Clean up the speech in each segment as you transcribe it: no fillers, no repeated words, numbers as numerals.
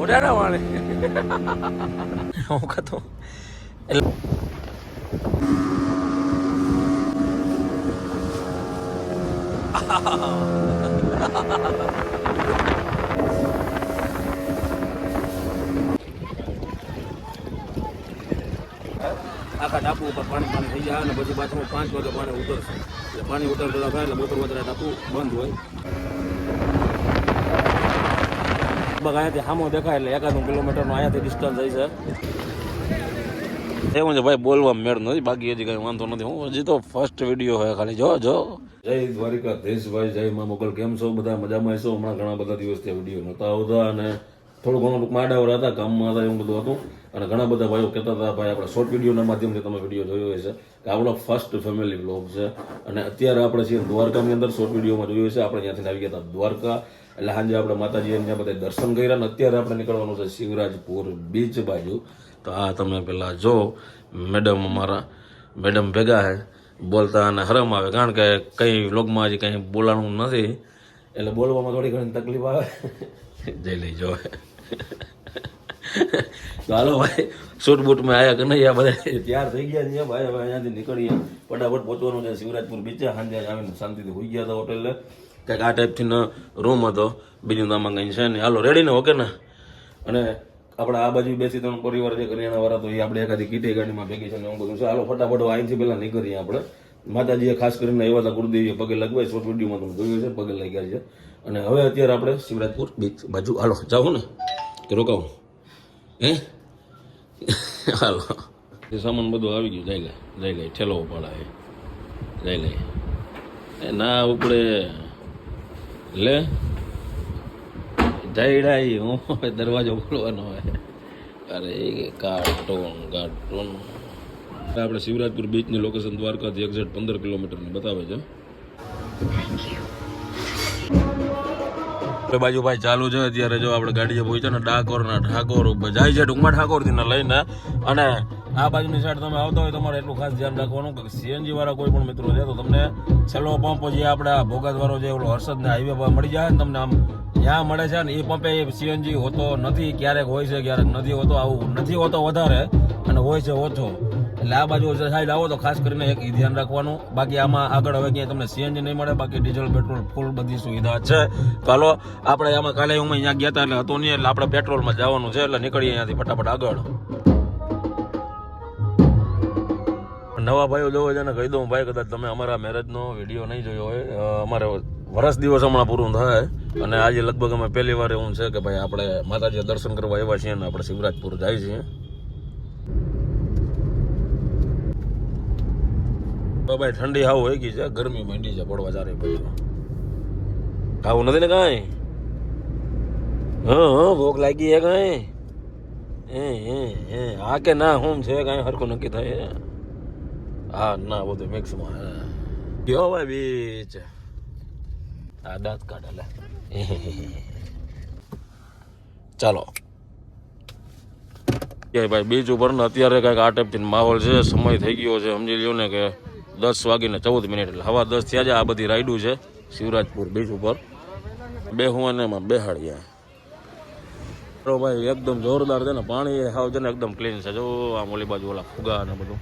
ઉડાના વાળે હું કહેતો આખા ટાપુ ઉપર પાણી પાણી થઈ જાય અને પછી પાછું 5 વાગે પાણી ઉતરશે એટલે પાણી ઉતરતા થાય એટલે મોટર વધારે ટાપુ બંધ હોય બગ અહીંયાથી સામો દેખાય એટલે 1 કિલોમીટરનું અહીંયાથી ડિસ્ટન્સ જાય છે એવું છે ભાઈ બોલવામાં મેળ નથી બાકી હજી કંઈ વાંધો નથી હું હજી તો ફર્સ્ટ વિડીયો હોય ખાલી જો જય દ્વારિકા દેશભાઈ જય મા મોગલ કેમ છો બધા મજામાં હશો હમણાં ઘણા બધા દિવસથી વિડીયો નહોતા આવતા અને થોડું ઘણું માડાવર હતા કામમાં હતા એવું બધું હતું અને ઘણા બધા ભાઈઓ કહેતા હતા ભાઈ આપણે શોર્ટ વિડીયોના માધ્યમથી તમે વિડીયો જોયો હશે કે આપણો ફર્સ્ટ ફેમિલી વ્લોગ છે અને અત્યારે આપણે છીએ દ્વારકાની અંદર શોર્ટ વિડીયોમાં જોયું છે આપણે ત્યાંથી આવી ગયા હતા દ્વારકા એટલે સાંજે આપણે માતાજીએ ત્યાં બધા દર્શન કર્યા અને અત્યારે આપણે નીકળવાનું છે શિવરાજપુર બીચ બાજુ તો આ તમે પેલા જો મેડમ અમારા મેડમ ભેગા હે બોલતા અને હરમ આવે કારણ કે કંઈ વ્લોગમાં હજી કંઈ બોલાણું નથી એટલે બોલવામાં થોડી ઘણી તકલીફ આવે જઈ લઈ જો તો હાલો ભાઈ શૂટ બૂટમાં આવ્યા કે નહીં આ બધા તૈયાર થઈ ગયા છે ભાઈ હવે અહીંયાથી નીકળીએ ફટાફટ પહોંચવાનું છે શિવરાજપુર બીચે સાંજે આવીને શાંતિથી હોઈ ગયા હતા હોટેલે કંઈક આ ટાઈપથી રૂમ હતો બીજું તો આમાં કંઈ છે નહીં હાલો રેડી ને ઓકે ને અને આપણે આ બાજુ 2 થી 3 પરિવાર જે કરિયાણા વાળા તો એ આપણે એકાદી કીટી ગાડીમાં ભેગી છે ને એવું બધું છે હાલો ફટાફટ અહીંથી પહેલાં નીકળીએ આપણે માતાજીએ ખાસ કરીને એવા હતા ગુરુદેવીએ પગે લગવાય શોર્ટ વિડીયોમાં તમે જોયું છે પગે લઈ ગયા છે અને હવે અત્યારે આપણે શિવરાજપુર બીચ બાજુ હાલો જાઉં ને કે રોકાવું હે હાલો એ સામાન બધું આવી ગયું જઈ લે ઠેલો ઉપાડાય જઈ લે એ ના ઉપડે લે જઈડાઈ હું દરવાજો ખોલવાનો હોય અરે કાર્ટૂન આપણે શિવરાજપુર બીચની લોકેશન દ્વારકાથી એક્ઝેક્ટ 15 કિલોમીટરની બતાવે છે બાજુ ભાઈ ચાલુ છે અત્યારે જો આપણે ગાડીએ પહોંચ્યા ને ઠાકોર જાય છે ટૂંકમાં ઠાકોરથી ને લઈને અને આ બાજુની સાઈડ તમે આવતા હોય તમારે એટલું ખાસ ધ્યાન રાખવાનું કે સીએનજી વાળા કોઈ પણ મિત્રો છે તો તમને છેલ્લો પંપ જે આપણે ભોગાત વાળો જે ઓલો હર્ષદને હાઈવે પર મળી જાય ને તમને આમ જ્યાં મળે છે ને એ પંપે સીએનજી હોતો નથી ક્યારેક હોય છે ક્યારેક નથી હોતો આવું નથી હોતો વધારે અને હોય છે ઓછો એટલે આ બાજુ સાઈડ આવો તો ખાસ કરીને એક એ ધ્યાન રાખવાનું બાકી આમાં આગળ હવે ક્યાંય તમને સીએનજી નહીં મળે બાકી ડીઝલ પેટ્રોલ ફૂલ બધી સુવિધા છે તો હાલો આપણે આમાં કાલે હું અહીંયા ગયા હતા એટલે હતો નહીં એટલે આપણે પેટ્રોલમાં જવાનું છે એટલે નીકળીએ અહીંયાથી ફટાફટ આગળ નવા ભાઈઓ જોવો છે ને કહી દઉં ભાઈ કદાચ તમે અમારા મેરેજનો વિડીયો નહીં જોયો હોય અમારે વર્ષ દિવસ હમણાં પૂરું થાય અને આજે લગભગ અમે પહેલી વાર એવું છે કે ભાઈ આપણે માતાજી દર્શન કરવા આવ્યા છીએ અને આપણે શિવરાજપુર જાય છીએ ભાઈ ઠંડી હાવ હોય ગઈ છે ગરમી માંડી છે પડવા ચારે ભાઈ આવું નથી ને કાંઈ હા ભૂખ લાગી છે કાંઈ હા કે ના હું છે કાંઈ હરખું નક્કી થાય હા ના બધું મિક્સમાં કયો ભાઈ બીચ આ દાંત કાઢે લે ચાલો ભાઈ બીચ ઉપર ને અત્યારે કાંઈક આ ટાઈપથી માહોલ છે સમય થઈ ગયો છે સમજી લ્યો ને કે 10:14 એટલે હવા 10 થયા છે આ બધી રાઈડું છે શિવરાજપુર બીચ ઉપર બેહું અને એમાં બેહાડ્યા ભાઈ એકદમ જોરદાર છે ને પાણી હાવ છે ને એકદમ ક્લીન છે જો આમ ઓલી બાજુ ઓલા ફુગા ને બધું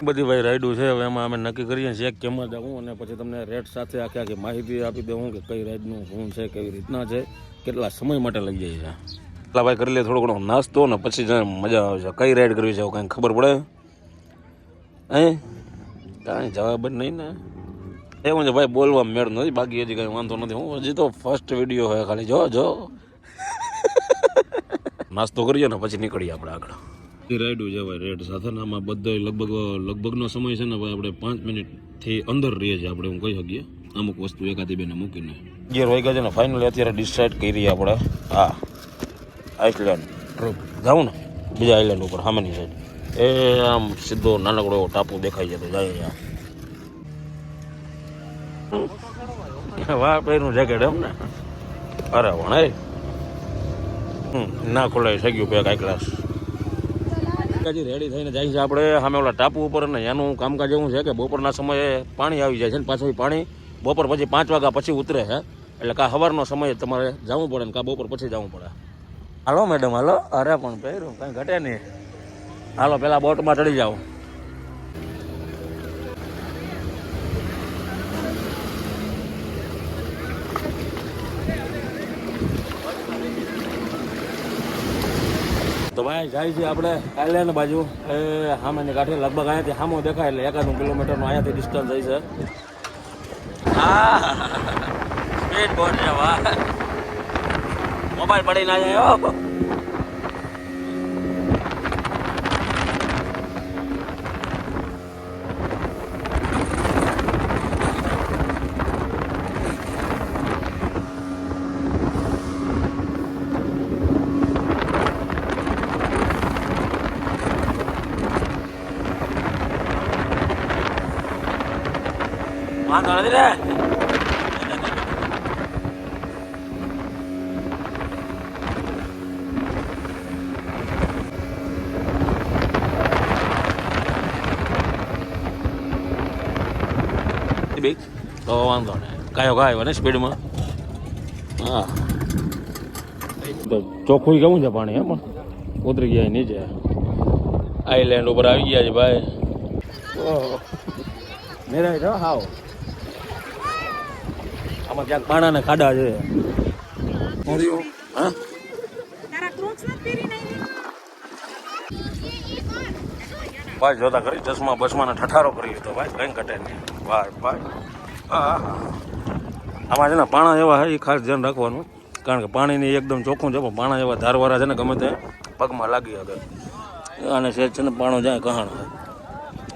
બધી ભાઈ રાઈડું છે હવે એમાં અમે નક્કી કરીએ છીએ કેમાં જવું અને પછી તમને રેટ સાથે આખી માહિતી આપી દઉં કે કઈ રાઈડનું શું છે કેવી રીતના છે કેટલા સમય માટે લઈ જાય છે એટલા ભાઈ કરી લે થોડો ઘણો નાસ્તો ને પછી મજા આવે છે કઈ રાઈડ કરવી છે કંઈ ખબર પડે કાંઈ જવાબ જ નહીં ને એવું છે ભાઈ બોલવામાં મેળ નથી બાકી હજી કંઈ વાંધો નથી હું હજી તો ફર્સ્ટ વિડીયો હોય ખાલી જો નાસ્તો કરીએ ને પછી નીકળીએ આપણે આગળ રાઈડું છે ભાઈ રેડ સાથે ને આમાં બધા લગભગનો સમય છે ને ભાઈ આપણે 5 મિનિટથી અંદર રહીએ છીએ આપણે હું કહી શકીએ અમુક વસ્તુ એકાદી બેને મૂકીને 11 વાગ્યા છે ને ફાઇનલી અત્યારે ડિસાઇડ કરી આપણે હા આઈસલેન્ડ ટ્રીપ જાઉં ને બીજા આઈલેન્ડ ઉપર સામેની સાઈડ એ આમ સીધો નાનકડો એવો ટાપુ દેખાય છે તો જાય વાહ પહેરું જેકેટ એમ ને અરે વણાય ના ખોલાય થઈ ગયું પેક હાઈ ક્લાસ રેડી થઈને જાય છે આપણે સામે ઓલા ટાપુ ઉપર ને એનું કામકાજ એવું છે કે બપોરના સમયે પાણી આવી જાય છે ને પાછું પાણી બપોર પછી 5 વાગ્યા પછી ઉતરે છે એટલે કાં સવારનો સમય તમારે જવું પડે ને કાં બપોર પછી જવું પડે હાલો મેડમ હાલો. અરે પણ પહેર્યું કઈ ઘટે નહીં. હાલો પેલા બોટમાં ચડી જાઓ. તો ભાઈ જાય છે આપણે આઈલેન્ડ બાજુ. એ સામેની કાંઠે લગભગ અહીંયાથી સામો દેખાય એટલે 1 કિલોમીટરનું અહીંયાથી ડિસ્ટન્સ જાય છે. હા સ્પીડ બોટ છે વાહ. મોબાઈલ પડી ના જાય. વાંધો નથી રે. તો વાંધો ને કાયો ગાયો ને સ્પીડમાં. હા તો ચોખ્ખું કેવું છે પાણી? એમ ઉતરી ગયા નીચે. આઈલેન્ડ ઉપર આવી ગયા છે ભાઈ. મેરાય તો હાવ આમાં ક્યાંક પાણાને ખાડા છે. હા ભાઈ જોતા કરી ચશ્મા બસમાં ઠઠારો કરી તો ભાઈ કઈ ઘટે નહીં. ભાઈ ભાઈ હા આમાં છે ને પાણા જેવા છે એ ખાસ ધ્યાન રાખવાનું, કારણ કે પાણીની એકદમ ચોખ્ખું છે પણ પાણા જેવા ધારવાળા છે ને ગમે તે પગમાં લાગી શકે અને સેજ છે ને પાણો જાય કહાણ થાય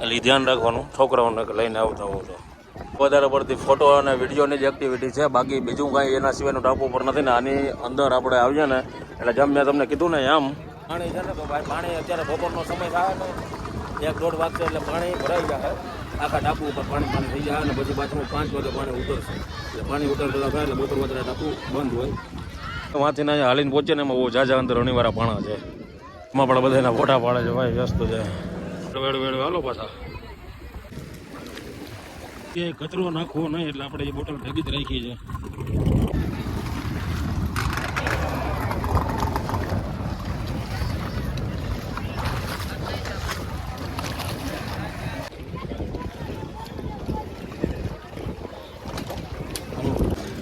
એટલે એ ધ્યાન રાખવાનું છોકરાઓને લઈને આવતા હોવ તો. વધારે પડતી ફોટો અને વિડીયોની જ એક્ટિવિટી છે, બાકી બીજું કાંઈ એના સિવાયનું ટાપુ ઉપર નથી ને. આની અંદર આપણે આવીએ ને એટલે જેમ મેં તમને કીધું ને એમ પાણી છે ને તો ભાઈ પાણી અત્યારે બપોરનો સમય થાય ને 1-1.5 વાગશે એટલે પાણી ભરાઈ જાય આખા ટાપુ ઉપર. પાણી થઈ જાય અને પછી પાછું 5 વાગે પાણી ઉતરશે એટલે પાણી ઉતરતા થાય એટલે બપોર વધારે ટાપુ બંધ હોય. વાંથી ને અહીંયા હાલીને પહોંચે ને એમાં બહુ ઝાઝા અંદર ઘણીવાળા પાણા છે, એમાં પણ બધા એના ફોટા પાડે છે ભાઈ. વ્યસ્ત છે વેળું હાલો પાછા. કે કચરો નાખવો નહીં એટલે આપણે એ બોટલ ભેગી જ રાખી છે.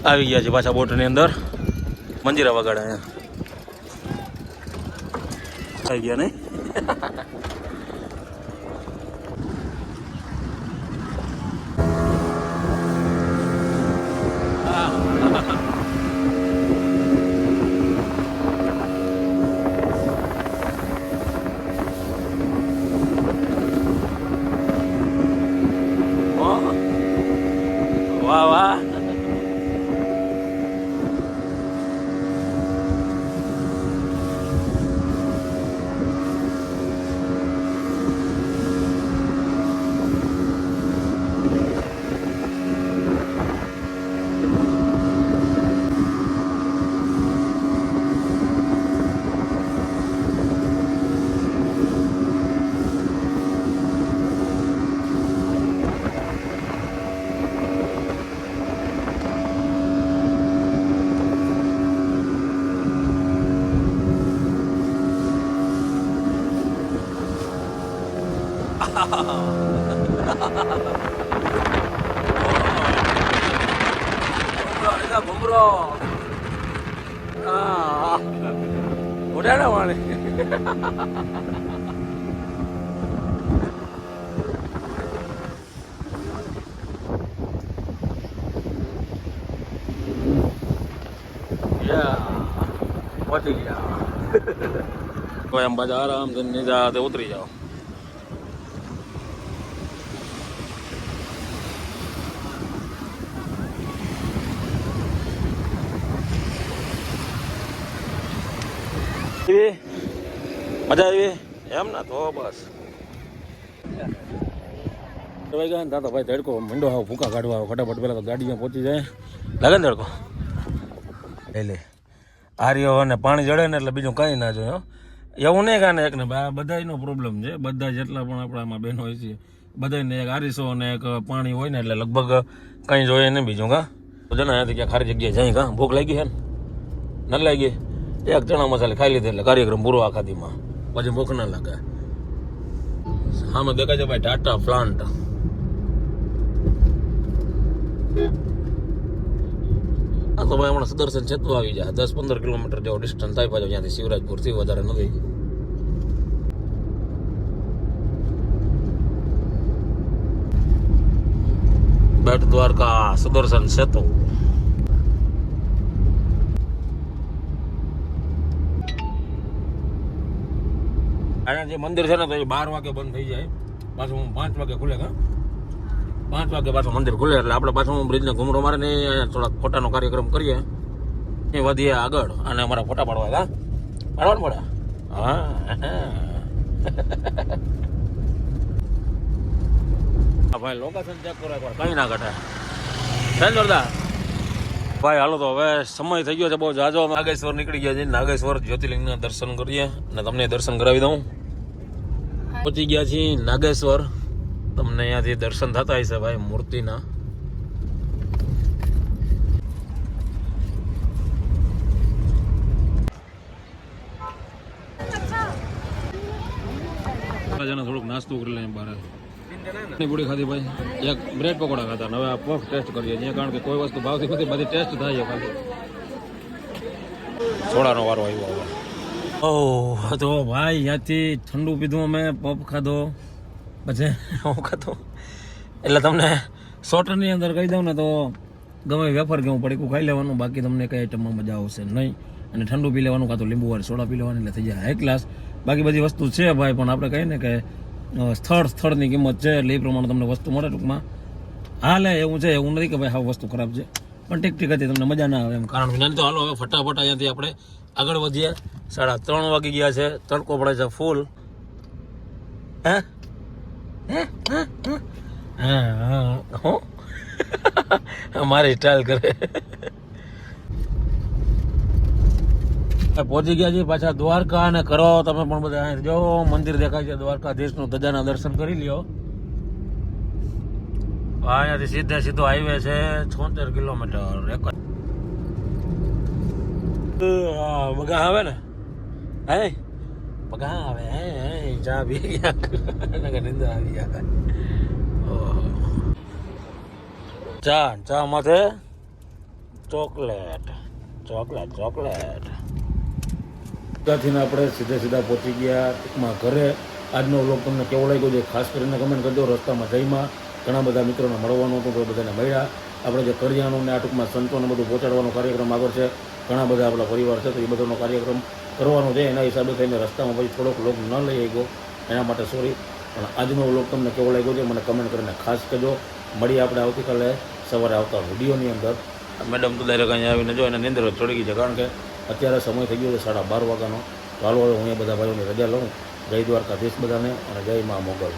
આવી ગયા છે પાછા બોટની અંદર. મંજીરા વગાડે અહીંયા આવી ગયા નહીં. વાહ વાહ ઘુમરો ઉડાડા વાળે. પહોંચી ગયા એમ બધા આરામ નીચે ઉતરી જાઓ. મજા આવી એમ ના તો બસ ભાઈ ગયા ને ત્યાં તો ભાઈ તડકો મંડો આવો ભૂકા કાઢવા આવો ફટાફટ. પેલા તો ગાડીમાં પહોંચી જાય લાગે ને તડકો એટલે આર્યો અને પાણી જડે ને એટલે બીજું કંઈ ના જોઈએ. એવું નહીં કાને એક ને બધાનો પ્રોબ્લેમ છે. બધા જેટલા પણ આપણામાં બહેનો હોય છે બધાને એક આરીસો અને એક પાણી હોય ને એટલે લગભગ કંઈ જોઈએ નહીં બીજું. કા તો છે ને અહીંયાથી ક્યાં ખારી જગ્યાએ જાય. કા ભૂખ લાગી છે ને નથી લાગી? એક ચણા મસાલા ખાઈ લીધે એટલે કાર્યક્રમ પૂરો આખાદીમાં, પછી ભૂખ ના લાગે. સામે દેખાય છે ભાઈ ટાટા પ્લાન્ટ. આ તો ભાઈ હમણાં સુદર્શન સેતુ આવી જાય, 10-15 કિલોમીટર જેવો ડિસ્ટન્સ થાય પાછો ત્યાંથી, શિવરાજપુરથી વધારે નથી. બેટ દ્વારકા સુદર્શન સેતુ. અહીંયા જે મંદિર છે ને તો એ 12 વાગે બંધ થઈ જાય, પાછું 5 વાગે ખુલે. 5 વાગે પાછું મંદિર ખુલે એટલે આપણે પાછું બ્રિજને ઘૂમરો મારે ને અહીંયા થોડાક ફોટાનો કાર્યક્રમ કરીએ, એ વધીએ આગળ અને અમારા ફોટા પાડવા. પાડવાનું પડે. હા ભાઈ લોકેશન ચેક કરો એકવાર, કઈ ના ઘટે. જોરદાર ભાઈ. હાલો તો હવે સમય થઈ ગયો છે બહુ જાજો. નાગેશ્વર નીકળી ગયા છે, નાગેશ્વર જ્યોતિર્લિંગના દર્શન કરીએ અને તમને દર્શન કરાવી દઉં. પહોંચી ગયા છીએ નાગેશ્વર. તમને અહીંયાથી દર્શન થતા હશે ભાઈ મૂર્તિના. થોડુંક નાસ્તો કરી લઈએ બહાર. પૂરી ખાધી ભાઈ, એક બ્રેડ પકોડા ખાતા. હવે આ પફ ટેસ્ટ કરીએ છીએ, કારણ કે કોઈ વસ્તુ ભાવતી નથી, બધી ટેસ્ટ થાય છે ખાલી. સોડાનો વારો આવ્યો હવે. ઓહ તો ભાઈ ત્યાંથી ઠંડુ પીધું અમે, પફ ખાધો, પછી હું ખાધો. એટલે તમને શોર્ટની અંદર કહી દઉં ને તો ગમે વેફર કે હું પડીકું ખાઈ લેવાનું, બાકી તમને કઈ આઈટમમાં મજા આવશે નહીં. અને ઠંડુ પી લેવાનું, કાં તો લીંબુ વાળી સોડા પી લેવાની, એટલે થઈ જાય હાઈ ક્લાસ. બાકી બધી વસ્તુ છે ભાઈ, પણ આપણે કહીએ ને કે સ્થળની કિંમત છે એટલે એ પ્રમાણે તમને વસ્તુ મળે ટૂંકમાં. હાલે એવું છે, એવું નથી કે ભાઈ હા વસ્તુ ખરાબ છે, પણ ઠીક હતી, તમને મજા ના આવે એમ. કારણ વિના તો હાલો હવે ફટાફટ અહીંયાથી આપણે આગળ વધીએ. 3:30 વાગી ગયા છે, તડકો પડે છે ફૂલ. હા મારી સ્ટાઇલ કરે. પહોંચી ગયા છીએ પાછા દ્વારકા, અને કરો તમે પણ બધા અહીં જો મંદિર દેખાય છે દ્વારકાધીશનું, ધજાના દર્શન કરી લ્યો. અહીંયાથી સીધો હાઈવે છે 76 કિલોમીટર. બગા આવે ને, હે બગા આવે, હે ચા પી ગયા, નિંદર આવી ગયા. ચા માથે ચોકલેટ. ત્યાંથી આપણે સીધા પહોંચી ગયા ટૂંકમાં ઘરે. આજનો વ્લોગ તમને કેવો લાગ્યો છે ખાસ કરીને કમેન્ટ કરજો. રસ્તામાં જઈમાં ઘણા બધા મિત્રોને મળવાનું હતું, તો બધાને મળ્યા. આપણે જે કરિયાણું ને આ ટૂંકમાં સંતોને બધું પહોંચાડવાનો કાર્યક્રમ આગળ છે. ઘણા બધા આપણા પરિવાર છે, તો એ બધાનો કાર્યક્રમ કરવાનો છે. એના હિસાબે થઈને રસ્તામાં પછી થોડોક વ્લોગ ન લઈ ગયો, એના માટે સોરી. પણ આજનો વ્લોગ તમને કેવો લાગ્યો છે મને કમેન્ટ કરીને ખાસ કહેજો. મળીએ આપણે આવતીકાલે સવારે આવતા વિડીયોની અંદર. મેડમ તો ડાયરેક્ટ અહીંયા આવીને જો એને નિંદર ચડી ગઈ છે, કારણ કે અત્યારે સમય થઈ ગયો છે 12:30 વાગ્યાનો. તો હાલો હવે હું એ બધા ભાઈઓની રજા લઉં. જય દ્વારકાધીશ બધાને, અને જય મા મોગલ.